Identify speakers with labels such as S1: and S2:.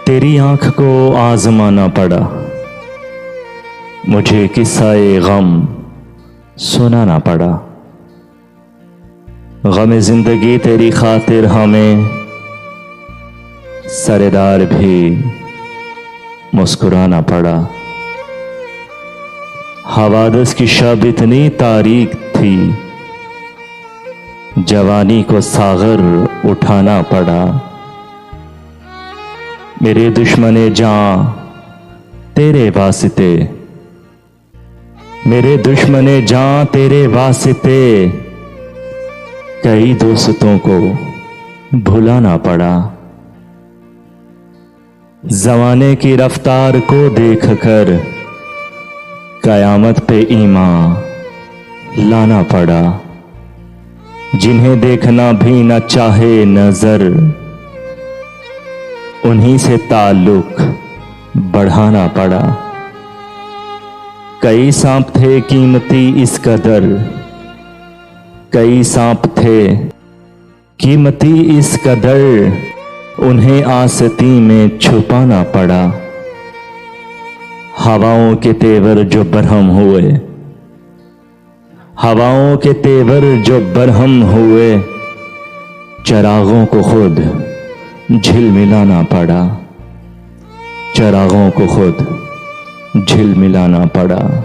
S1: तेरी आंख को आजमाना पड़ा, मुझे किस्सा-ए गम सुनाना पड़ा। गम जिंदगी तेरी खातिर हमें सरेदार भी मुस्कुराना पड़ा। हवादस की शब इतनी तारीक थी, जवानी को सागर उठाना पड़ा। मेरे दुश्मने जान तेरे वास्ते, मेरे दुश्मने जान तेरे वास्ते, कई दोस्तों को भुलाना पड़ा। ज़माने की रफ्तार को देखकर कयामत पे ईमान लाना पड़ा। जिन्हें देखना भी न चाहे नजर, उन्हीं से ताल्लुक बढ़ाना पड़ा। कई सांप थे कीमती इस कदर, कई सांप थे कीमती इस कदर, उन्हें आसती में छुपाना पड़ा। हवाओं के तेवर जो बरहम हुए, हवाओं के तेवर जो बरहम हुए, चरागों को खुद झिलमिलाना पड़ा। चरागों को खुद झिलमिलाना पड़ा।